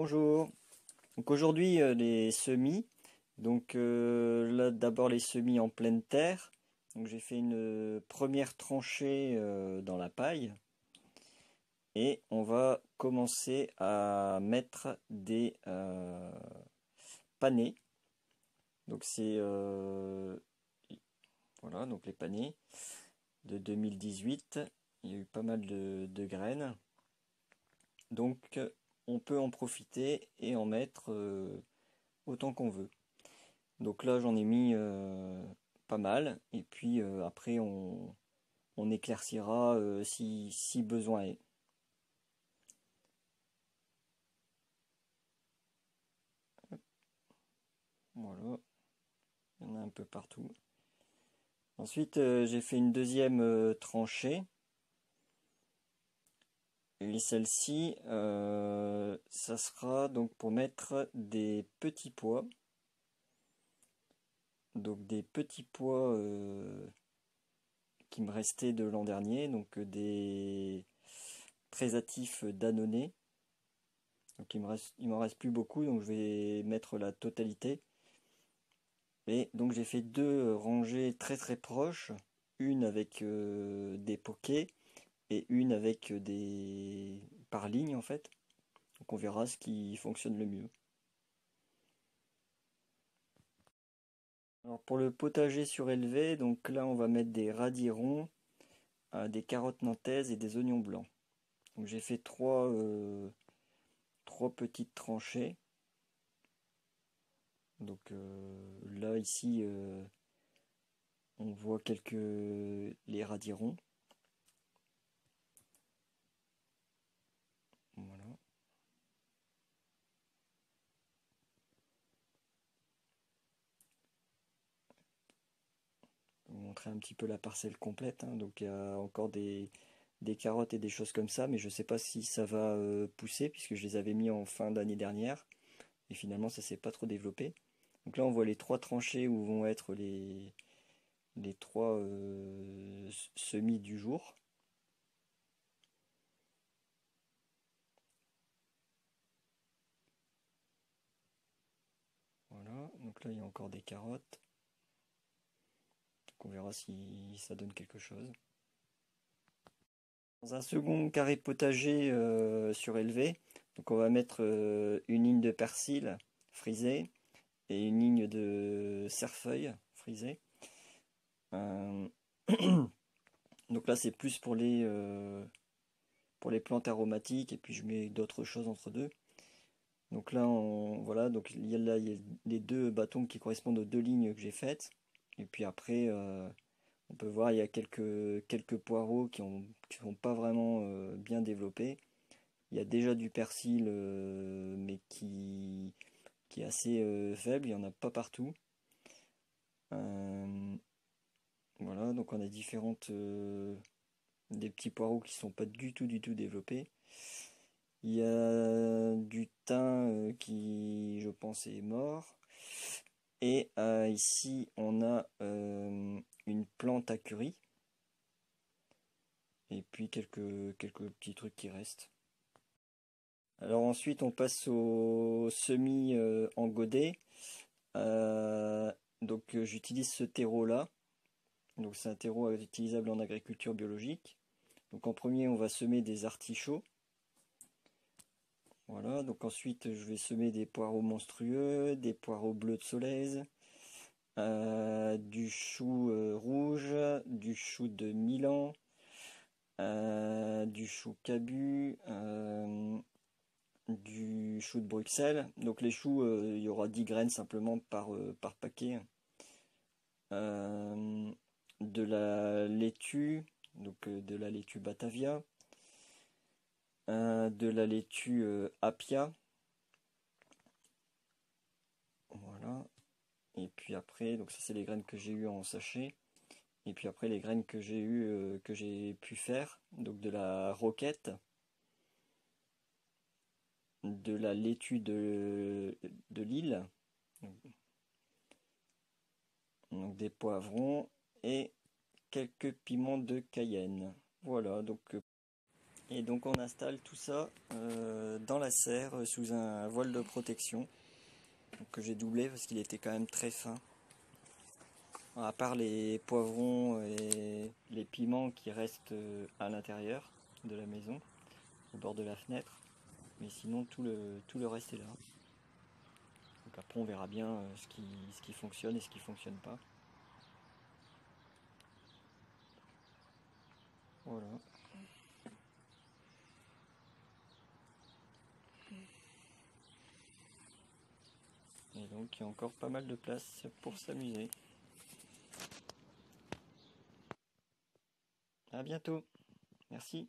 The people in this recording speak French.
Bonjour. Donc aujourd'hui les semis. Donc là d'abord les semis en pleine terre. Donc j'ai fait une première tranchée dans la paille et on va commencer à mettre des panais. Donc c'est voilà, donc les panais de 2018. Il y a eu pas mal de graines. Donc on peut en profiter et en mettre autant qu'on veut. Donc là j'en ai mis pas mal et puis après on éclaircira si besoin est. Voilà, il y en a un peu partout. Ensuite j'ai fait une deuxième tranchée. Et celle-ci, ça sera donc pour mettre des petits pois. Donc des petits pois qui me restaient de l'an dernier, donc des présatifs d'annonay. Donc il m'en reste plus beaucoup, donc je vais mettre la totalité. Et donc j'ai fait deux rangées très très proches, une avec des pokés et une avec des par ligne en fait. Donc on verra ce qui fonctionne le mieux. Alors pour le potager surélevé, donc là on va mettre des radis ronds, des carottes nantaises et des oignons blancs. Donc j'ai fait trois petites tranchées. Donc là ici on voit les radis ronds. Voilà. Je vais vous montrer un petit peu la parcelle complète, hein. Donc il y a encore des carottes et des choses comme ça, mais je ne sais pas si ça va pousser puisque je les avais mis en fin d'année dernière et finalement ça s'est pas trop développé. Donc là on voit les trois tranchées où vont être les trois semis du jour. Voilà, donc là il y a encore des carottes. Donc on verra si ça donne quelque chose. Dans un second carré potager surélevé, donc on va mettre une ligne de persil frisé et une ligne de cerfeuil frisé. Euh, donc là c'est plus pour les plantes aromatiques et puis je mets d'autres choses entre deux. Donc là voilà, donc il y a les deux bâtons qui correspondent aux deux lignes que j'ai faites. Et puis après on peut voir il y a quelques poireaux qui sont pas vraiment bien développés. Il y a déjà du persil mais qui est assez faible, il n'y en a pas partout. Euh, voilà, donc on a des petits poireaux qui sont pas du tout développés. Il y a du thym qui, je pense, est mort. Et ici, on a une plante à curry. Et puis quelques petits trucs qui restent. Alors ensuite, on passe au semis en godet. Euh, donc j'utilise ce terreau-là. Donc c'est un terreau utilisable en agriculture biologique. Donc en premier, on va semer des artichauts. Voilà, donc ensuite je vais semer des poireaux monstrueux, des poireaux bleus de Solèze, du chou rouge, du chou de Milan, du chou cabu, du chou de Bruxelles. Donc les choux, il y aura 10 graines simplement par paquet. Euh, de la laitue, donc de la laitue Batavia, de la laitue Appia. Voilà. Et puis après, donc ça c'est les graines que j'ai eues en sachet. Et puis après les graines que j'ai eues, que j'ai pu faire, donc de la roquette, de la laitue de Lille, donc des poivrons et quelques piments de Cayenne. Voilà, donc Et donc on installe tout ça dans la serre sous un voile de protection donc, que j'ai doublé parce qu'il était quand même très fin. À part les poivrons et les piments qui restent à l'intérieur de la maison, au bord de la fenêtre. Mais sinon tout le reste est là. Donc après on verra bien ce qui fonctionne et ce qui fonctionne pas. Voilà. Et donc il y a encore pas mal de place pour s'amuser. À bientôt. Merci.